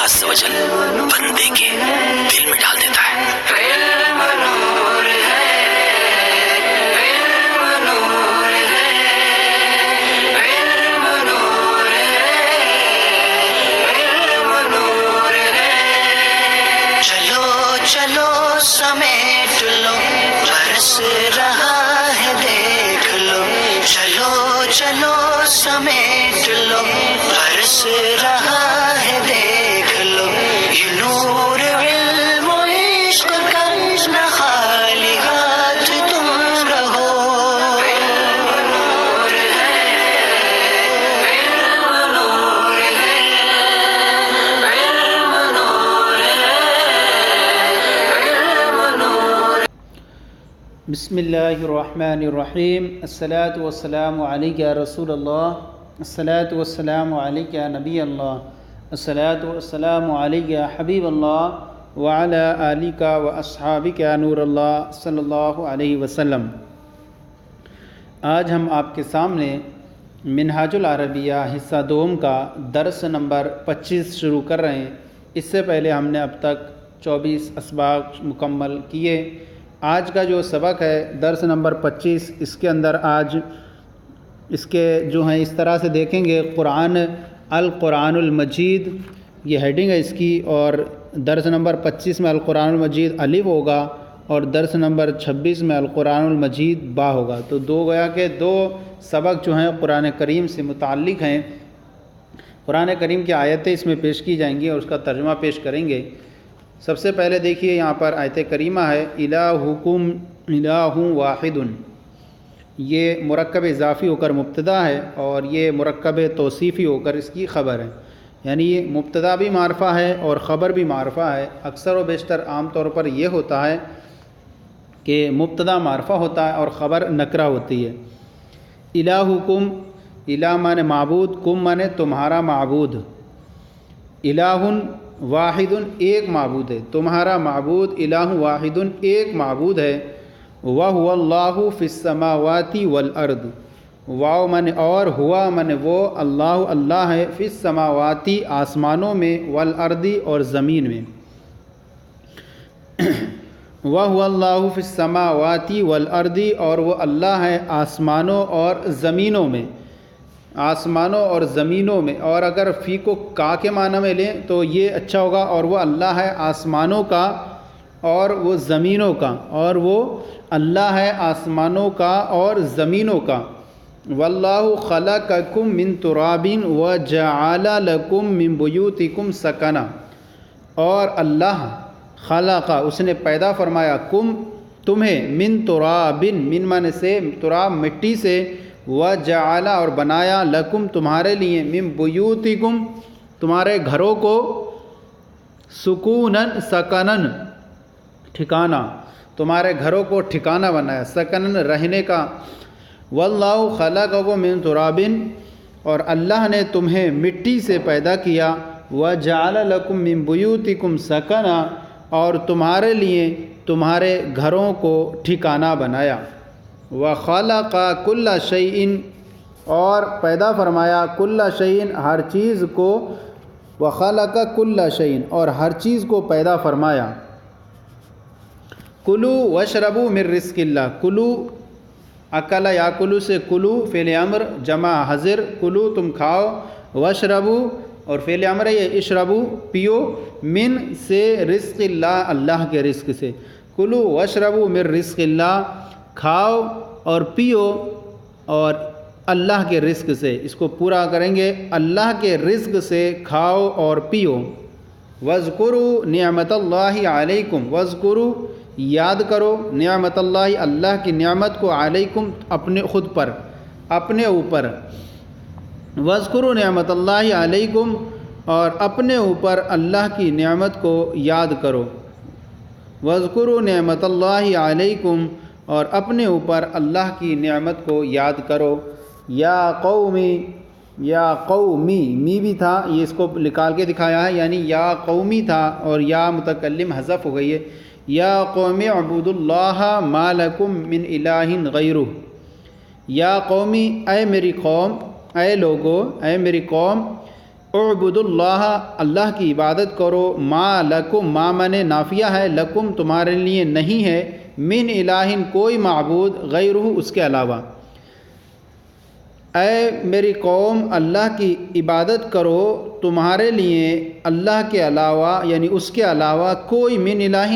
اللہ عز و جل بندے کے دل میں ڈال دیتا ہے۔ چلو چلو سمیٹ لو برس رہا ہے دیکھ لو، چلو چلو سمیٹ لو برس رہا ہے دیکھ لو، یہ نور علم و عشق کا نہ خالی ہاتھ تم رہو۔ بسم اللہ الرحمن الرحیم، الصلاۃ والسلام علیک یا رسول اللہ، الصلاۃ والسلام علیک یا نبی اللہ، الصلاۃ والسلام علیک یا حبیب اللہ وعلی آلک و اصحابک یا نور اللہ صلی اللہ علیہ وسلم۔ آج ہم آپ کے سامنے منہاج العربیہ حصہ دوم کا درس نمبر 25 شروع کر رہے ہیں۔ اس سے پہلے ہم نے اب تک 24 اسباق مکمل کیے۔ آج کا جو سبق ہے درس نمبر 25، اس کے اندر آج اس کے جو ہیں اس طرح سے دیکھیں گے، القرآن المجید یہ ہیڈنگ ہے اس کی، اور درس نمبر 25 میں القرآن المجید الف ہوگا اور درس نمبر 26 میں القرآن المجید با ہوگا۔ تو گویا کہ دو سبق جو ہیں قرآن کریم سے متعلق ہیں۔ قرآن کریم کی آیتیں اس میں پیش کی جائیں گی اور اس کا ترجمہ پیش کریں گے۔ سب سے پہلے دیکھیے یہاں پر آیت کریمہ ہے الہکم الہ واحد، یہ مرکب اضافی ہو کر مبتدا ہے اور یہ مرکب توصیفی ہو کر اس کی خبر ہے، یعنی یہ مبتدا بھی معرفہ ہے اور خبر بھی معرفہ ہے۔ اکثر و بیشتر عام طور پر یہ ہوتا ہے کہ مبتدا معرفہ ہوتا ہے اور خبر نکرہ ہوتی ہے۔ الہکم، الہ مانے معبود، کم مانے تمہارا معبود، الہ واحد ایک معبود ہے، تمہارا معبود الہ واحد ایک معبود ہے۔ وَهُوَ اللَّهُ فِي السَّمَاوَاتِ وَالْأَرْضِ، واو من اور، ہوا من وہ، اللہ اللہ ہے، فی السماواتی آسمانوں میں، والارض اور زمین میں۔ وَهُوَ اللَّهُ فِي السَّمَاوَاتِ وَالْأَرْضِ، اور وہ اللہ ہے آسمانوں اور زمینوں میں، آسمانوں اور زمینوں میں۔ اور اگر فی کو کا کے معنی میں لیں تو یہ اچھا ہوگا، اور وہ اللہ ہے آسمانوں کا اور وہ زمینوں کا، اور وہ اللہ ہے آسمانوں کا اور زمینوں کا۔ واللہ خلقکم من تراب وجعل لکم من بیوتکم سکنا، اور اللہ خلق، اس نے پیدا فرمایا، کم تمہیں، من تراب، من معنی سے تراب مٹی سے، وجعل اور بنایا، لکم تمہارے لیے، من بیوتکم تمہارے گھروں کو، سکونن سکنن ٹھکانہ، تمہارے گھروں کو ٹھکانہ بنایا، سکنن رہنے کا۔ واللہ خلقکم من تراب، اور اللہ نے تمہیں مٹی سے پیدا کیا، وجعل لکم من بیوتکم سکنا، اور تمہارے لیے تمہارے گھروں کو ٹھکانہ بنایا۔ وَخَلَقَ كُلَّ شَيْءٍ، اور پیدا فرمایا، كُلَّ شَيْءٍ ہر چیز کو، وَخَلَقَ كُلَّ شَيْءٍ اور ہر چیز کو پیدا فرمایا۔ کُلُوا وَاشْرَبُوا مِن رِزْقِ اللَّهِ، کُلُوا اکل یاکلو سے کلو فعل امر جمع حضر، کلو تم کھاؤ، واشربوا اور فعل امر ہے یہ اشربو پیو، من سے رزق اللہ اللہ کے رزق سے، کلو واشربوا من رزق اللہ کھاؤ اور پیو اور اللہ کے رزق سے، اس کو پورا کریں گے، اللہ کے رزق سے کھاؤ اور پیو۔ وَاذْكُرُوا نعمت اللہ علیکم، وَاذْكُرُوا یاد کرو، نعمت اللہ اللہ کی نعمت کو، علیکم اپنے خود پر، اپنے اوپر، وَاذْكُرُوا نعمت اللہ علیکم اور اپنے اوپر اللہ کی نعمت کو یاد کرو، وَاذْكُرُوا نعمت اللہ علیکم اور اپنے اوپر اللہ کی نعمت کو یاد کرو۔ یا قومی، یا قومی می بھی تھا، یہ اس کو نکال کے دکھایا ہے، یعنی یا قومی تھا اور یا متکلم حذف ہو گئی ہے۔ یا قومی اعبدوا اللہ ما لکم من الہ غیرہ، یا قومی اے میری قوم، اے لوگو، اے میری قوم، اعبد اللہ، اللہ کی عبادت کرو، ما لکم، ما من نافیہ ہے، لکم تمہارے لیے نہیں ہے، من الہ کوئی معبود، غیرہ اس کے علاوہ۔ اے میری قوم اللہ کی عبادت کرو، تمہارے لیے اللہ کے علاوہ یعنی اس کے علاوہ کوئی من الہ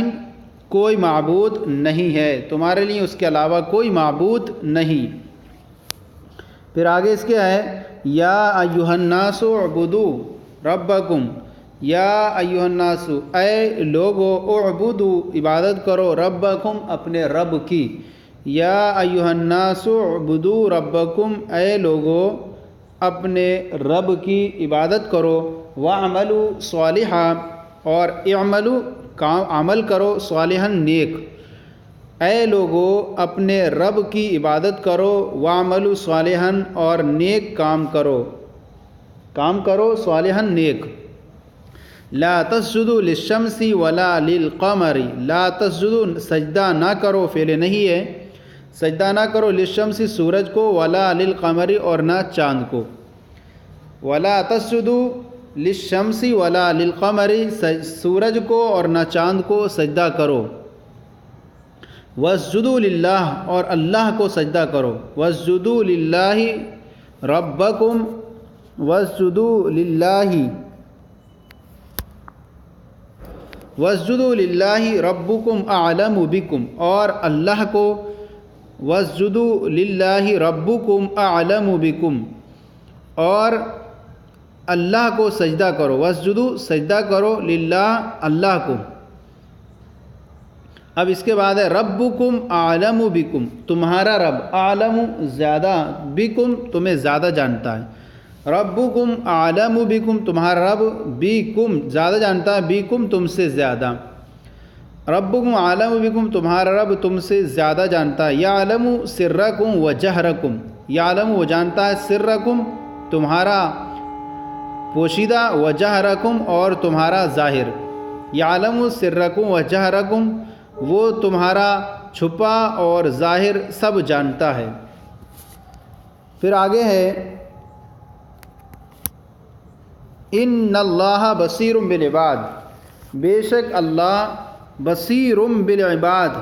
کوئی معبود نہیں ہے، تمہارے لیے اس کے علاوہ کوئی معبود نہیں۔ پھر آگے اس کے ہے یا ایھا الناس اعبدوا ربکم، یا ایھا الناس اے لوگو، اعبدوا عبادت کرو، ربکم اپنے رب کی، یا ایھا الناس اعبدوا ربکم اے لوگو اپنے رب کی عبادت کرو، واعملوا صالحا اور اعملوا عمل کرو، صالحا نیک، اے لوگو اپنے رب کی عبادت کرو، واعملوا صالحا اور نیک کام کرو صالحا نیک۔ لا تسجدوا للشمس ولا للقمر، لا تسجدوا سجدہ نہ کرو، فعل نہیں ہے، سجدہ نہ کرو، للشمس سورج کو، ولا للقمر اور نہ چاند کو، ولا تسجدوا للشمس ولا للقمر سورج کو اور نہ چاند کو سجدہ کرو، واسجدوا للہ اور اللہ کو سجدہ کرو، واسجدوا للہ ربکم، واسجدوا للہ ربکم اعلم بکم اور اللہ کو، واسجدوا للہ ربکم اعلم بکم اور اللہ کو سجدہ کرو، واسجدوا سجدہ کرو للہ اللہ کو۔ اب اس کے بعد ہے ربکم اعلم بکم، تمہارا رب، اعلم زیادہ، بکم تمہیں زیادہ جانتا ہے، ربکم اعلم بکم تمہارا رب، بکم زیادہ جانتا ہے، بکم تم سے زیادہ، ربکم اعلم بکم تمہارا رب تم سے زیادہ جانتا ہے، یعلم سرکم و جہرکم، یعلم وہ جانتا ہے، سرکم تمہارا پوشیدہ، و جہرکم اور تمہارا ظاہر، یعلم سرکم و جہرکم وہ تمہارا چھپا اور ظاہر سب جانتا ہے۔ پھر آگے ہے ان اللہ بصیر بالعباد، بے شک اللہ بصیر بالعباد،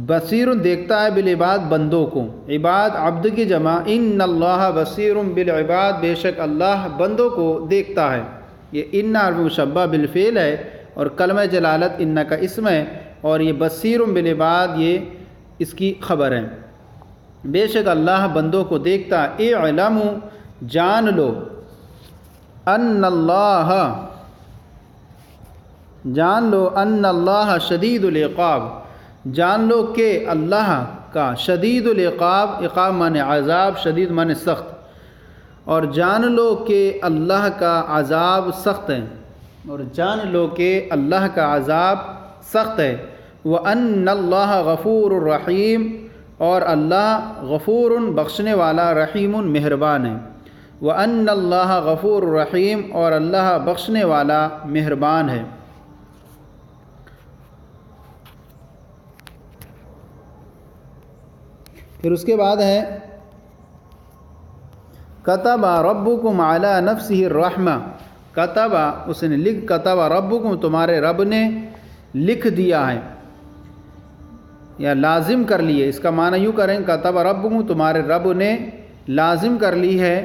بصیر دیکھتا ہے، بالعباد بندوں کو، عباد عبد کی جمع، ان اللہ بصیر بالعباد بے شک اللہ بندوں کو دیکھتا ہے۔ یہ ان حرف مشبہ بالفعل ہے اور کلمہ جلالت ان کا اسم ہے، اور یہ بصیر بالعباد یہ اس کی خبر ہے۔ بے شک اللہ بندوں کو دیکھتا ہے، اعلموا جان لو، ان اللہ جان لو، ان اللہ شدید العقاب جان لو کہ اللہ کا شدید العقاب، عقاب معنی عذاب، شدید معنی سخت، اور جان لو کہ اللہ کا عذاب سخت ہے، اور جان لو کہ اللہ کا عذاب سخت ہے، وَأَنَّ اللَّهَ غَفُورٌ رَحِيمٌ اور اللہ غفور بخشنے والا، رحیم مہربان ہے، وَأَنَّ اللَّهَ غَفُورٌ رَحِيمٌ اور اللہ بخشنے والا مہربان ہے۔ پھر اس کے بعد ہے کتب ربکم علی نفسہ الرحمہ، کتب اس نے لکھ، کتب ربکم تمہارے رب نے لکھ دیا ہے یا لازم کر لی ہے، اس کا معنی یوں کریں، کتب ربکم تمہارے رب نے لازم کر لی ہے،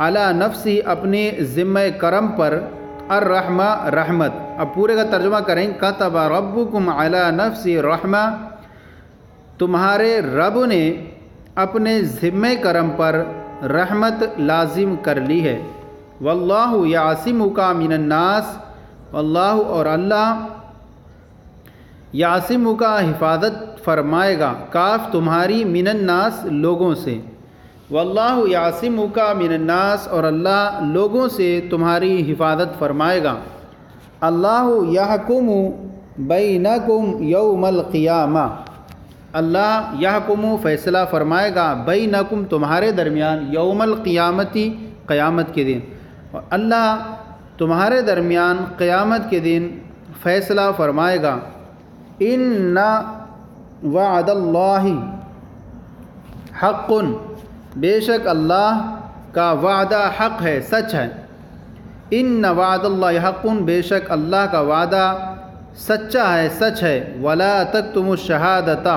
علی نفسہ اپنے ذمہ کرم پر، الرحمہ رحمت۔ اب پورے کا ترجمہ کریں، کتب ربکم علی نفسہ الرحمہ تمہارے رب نے اپنے ذمہ کرم پر رحمت لازم کر لی ہے، واللہ یعصمک من الناس، واللہ اور اللہ یعصمک حفاظت فرمائے گا، کاف تمہاری، من الناس لوگوں سے، واللہ یعصمک من الناس اور اللہ لوگوں سے تمہاری حفاظت فرمائے گا، اللہ یحکم بینکم یوم القیامہ، اللہ یحکم فیصلہ فرمائے گا، بینکم تمہارے درمیان، یوم القیامتی قیامت کے دن، اور اللہ تمہارے درمیان قیامت کے دن فیصلہ فرمائے گا، ان وعد اللہ حق بے شک اللہ کا وعدہ حق ہے، سچ ہے، ان وعد اللہ حق، بے شک اللہ کا وعدہ سچا ہے، سچ ہے، ولا تکتموا الشہادۃ،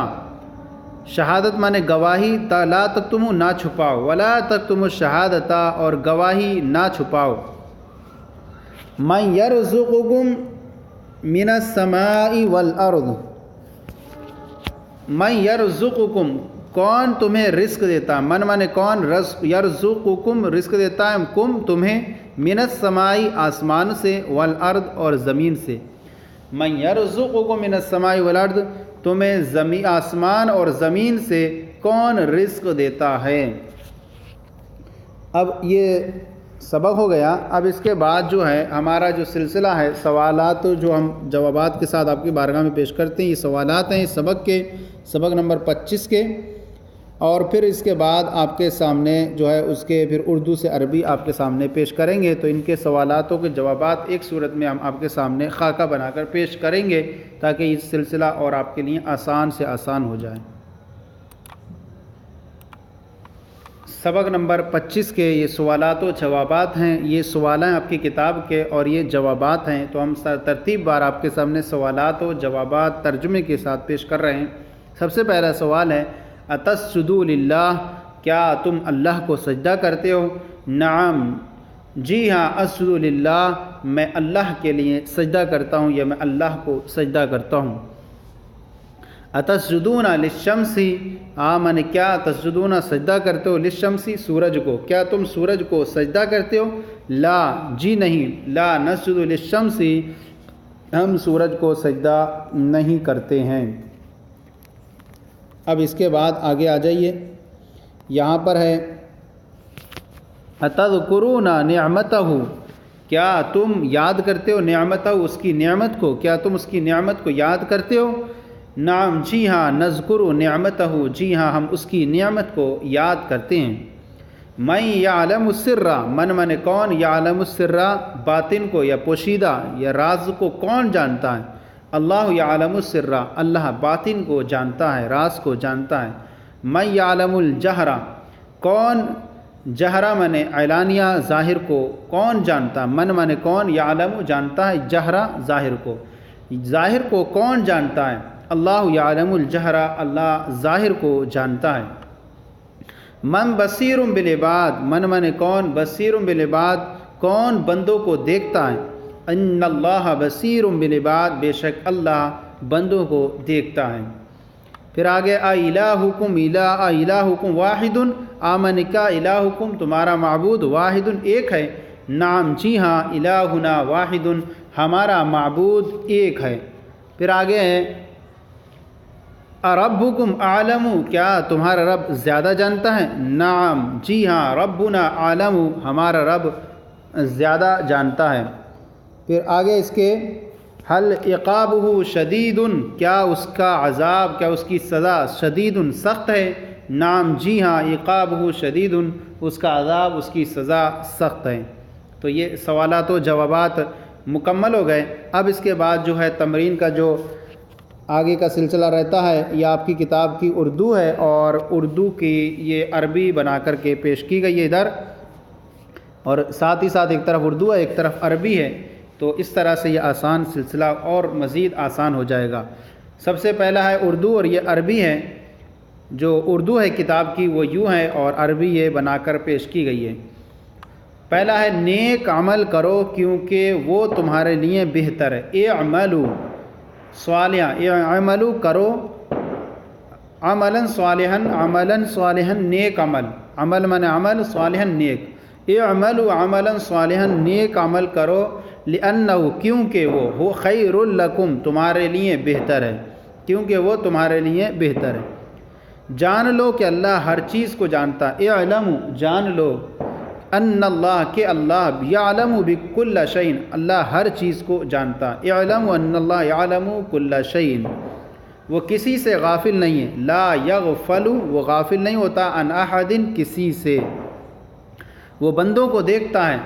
شہادت مانے گواہی، لا تکتموا نہ چھپاؤ، ولا تکتموا الشہادۃ اور گواہی نہ چھپاؤ، من یرزقکم من السماء والارض، من یرزقکم کون تمہیں رزق دیتا، من مانے کون، رزق، یرزقکم رزق دیتا ہے، کم تمہیں، من السماء آسمان سے، والارض اور زمین سے، من یرزقکم من السماء والارض تمہیں آسمان اور زمین سے کون رزق دیتا ہے۔ اب یہ سبق ہو گیا۔ اب اس کے بعد جو ہے ہمارا جو سلسلہ ہے سوالات جو ہم جوابات کے ساتھ آپ کی بارگاہ میں پیش کرتے ہیں، یہ سوالات ہیں سبق نمبر 25 کے، اور پھر اس کے بعد آپ کے سامنے جو ہے اس کے پھر اردو سے عربی آپ کے سامنے پیش کریں گے، تو ان کے سوالاتوں کے جوابات ایک صورت میں ہم آپ کے سامنے خاکہ بنا کر پیش کریں گے تاکہ یہ سلسلہ اور آپ کے لیے آسان سے آسان ہو جائے۔ سبق نمبر 25 کے یہ سوالات و جوابات ہیں، یہ سوال ہیں آپ کی کتاب کے اور یہ جوابات ہیں، تو ہم ترتیب بار آپ کے سامنے سوالات و جوابات ترجمے کے ساتھ پیش کر رہے ہیں۔ سب سے پہلا سوال ہے اتسجدوا للہ، کیا تم اللہ کو سجدہ کرتے ہو؟ نعم، جی ہاں، اسجد للہ، میں اللہ کے لیے سجدہ کرتا ہوں یا میں اللہ کو سجدہ کرتا ہوں۔ اتسجدون للشمس، من کیا تسجدون سجدہ کرتے ہو، للشمس سورج کو، کیا تم سورج کو سجدہ کرتے ہو؟ لا، جی نہیں، لا نسجد للشمس، ہم سورج کو سجدہ نہیں کرتے ہیں۔ اب اس کے بعد آگے آ جائیے، یہاں پر ہے اتذکرون نعمتہ، کیا تم یاد کرتے ہو نعمتہ، اس کی نعمت کو، کیا تم اس کی نعمت کو یاد کرتے ہو؟ نعم، جی ہاں، نذکر نعمتہ، جی ہاں، ہم اس کی نعمت کو یاد کرتے ہیں۔ من یعلم السر، من کون، یعلم السر باطن کو یا پوشیدہ یا راز کو کون جانتا ہے؟ اللہ یعلم السر، اللہ باطن کو جانتا ہے، راز کو جانتا ہے۔ من یعلم الجہر، کون، جہرہ منے اعلانیہ، ظاہر کو کون جانتا، من کون، یعلم جانتا ہے، جہرہ ظاہر کو، ظاہر کو کون جانتا ہے؟ اللہ یعلم الجہر، اللہ ظاہر کو جانتا ہے۔ من بصیر بالعباد، من کون، بصیر بالعباد، کون بندوں کو دیکھتا ہے؟ ان اللہ بصیر بالعباد، بے شک اللہ بندوں کو دیکھتا ہے۔ پھر آگے الہکم، الہکم واحد، آمن کا الہکم، تمہارا معبود واحد ایک ہے؟ نعم، جی ہاں، الہنا واحد، ہمارا معبود ایک ہے۔ پھر آگے ہے ربکم اعلم، کیا تمہارا رب زیادہ جانتا ہے؟ نعم، جی ہاں، ربنا اعلم، ہمارا رب زیادہ جانتا ہے۔ پھر آگے اس کے حل عقابہ شدید، کیا اس کا عذاب، کیا اس کی سزا شدید سخت ہے؟ نعم، جی ہاں، عقابہ شدید، اس کا عذاب، اس کی سزا سخت ہے۔ تو یہ سوالات و جوابات مکمل ہو گئے۔ اب اس کے بعد جو ہے تمرین کا جو آگے کا سلسلہ رہتا ہے، یہ آپ کی کتاب کی اردو ہے اور اردو کی یہ عربی بنا کر کے پیش کی گئی ہے ادھر، اور ساتھ ہی ساتھ ایک طرف اردو ہے ایک طرف عربی ہے، تو اس طرح سے یہ آسان سلسلہ اور مزید آسان ہو جائے گا۔ سب سے پہلا ہے اردو اور یہ عربی ہے، جو اردو ہے کتاب کی وہ یوں ہے اور عربی یہ بنا کر پیش کی گئی ہے۔ پہلا ہے نیک عمل کرو کیونکہ وہ تمہارے لیے بہتر ہے۔ اعملوا صالحا، اعملوا کرو، عملا صالحا، عملا صالحا نیک عمل، عمل من عمل، صالحا نیک، اعملوا عملا صالحا نیک عمل کرو، لأنہ کیونکہ وہ ہو خیر لکم تمہارے لیے بہتر ہے، کیونکہ وہ تمہارے لیے بہتر ہے۔ جان لو کہ اللہ ہر چیز کو جانتا ہے، اعلموا جان لو، ان اللہ کہ اللہ یعلم بکل شیء اللہ ہر چیز کو جانتا ہے، اعلموا ان اللہ یعلم کل شیء، وہ کسی سے غافل نہیں ہے، لا یغفل وہ غافل نہیں ہوتا، عن احد کسی سے، وہ بندوں کو دیکھتا ہے،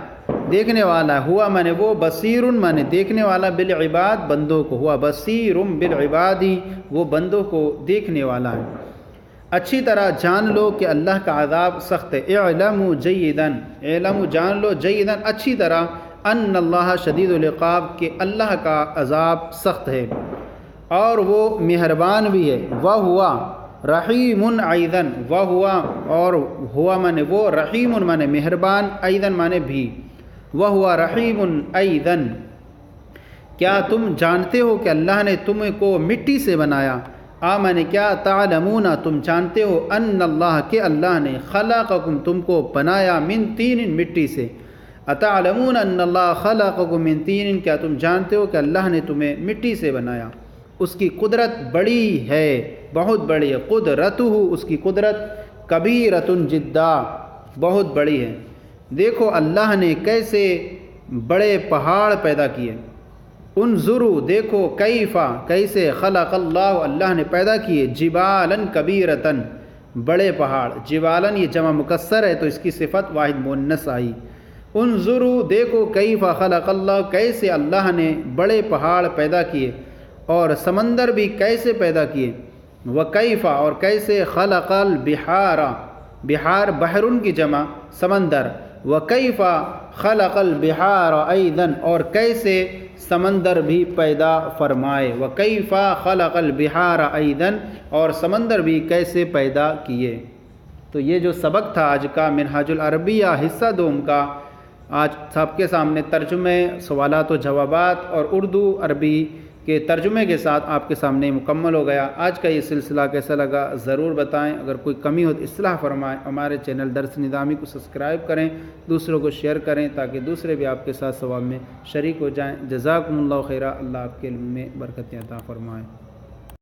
دیکھنے والا ہے، ہوا میں نے وہ، بصیر میں نے دیکھنے والا، بالعباد بندوں کو، ہوا بصیر بالعباد وہ بندوں کو دیکھنے والا ہے۔ اچھی طرح جان لو کہ اللہ کا عذاب سخت ہے، اعلموا جیداً، اعلموا جان لو، جیداً اچھی طرح، ان اللہ شدید العقاب کہ اللہ کا عذاب سخت ہے اور وہ مہربان بھی ہے، وہ ہوا رحیم ایضاً، وہ ہوا اور ہوا مانے وہ، رحیم مانے مہربان، ایضاً مانے بھی، وہ ہوا رحیم ایضاً۔ کیا تم جانتے ہو کہ اللہ نے تم کو مٹی سے بنایا؟ آمن کیا تعلمون تم جانتے ہو ان اللہ کہ اللہ نے خلقکم تم کو بنایا من طین مٹی سے، اتعلمون ان اللہ خلقکم من طین کیا تم جانتے ہو کہ اللہ نے تمہیں مٹی سے بنایا؟ اس کی قدرت بڑی ہے، بہت بڑی ہے، قدرتہ اس کی قدرت کبیرۃ جدا بہت بڑی ہے۔ دیکھو اللہ نے کیسے بڑے پہاڑ پیدا کیے، انظروا دیکھو کیفا کیسے، خلق اللہ اللہ نے پیدا کیے، جبالاً کبیرتاً بڑے پہاڑ، جبالاً یہ جمع مکسر ہے تو اس کی صفت واحد مؤنث آئی۔ انظروا دیکھو کیفا خلق اللہ کیسے اللہ نے بڑے پہاڑ پیدا کیے اور سمندر بھی کیسے پیدا کیے، وکیفا اور کیسے، خلق البحار بحار بحرن کی جمع سمندر، وکیفا خلق البحار ایضاً اور کیسے سمندر بھی پیدا فرمائے، وکیفا خلق البحار ایضاً اور سمندر بھی کیسے پیدا کیے۔ تو یہ جو سبق تھا آج کا منہاج العربیہ حصہ دوم کا، آج سب کے سامنے ترجمے، سوالات و جوابات اور اردو عربی کے ترجمے کے ساتھ آپ کے سامنے مکمل ہو گیا۔ آج کا یہ سلسلہ کیسا لگا ضرور بتائیں، اگر کوئی کمی ہو تو اصلاح فرمائیں۔ ہمارے چینل درس نظامی کو سبسکرائب کریں، دوسروں کو شیئر کریں تاکہ دوسرے بھی آپ کے ساتھ ثواب میں شریک ہو جائیں۔ جزاکم اللہ خیرہ، اللہ آپ کے علم میں برکت عطا فرمائے۔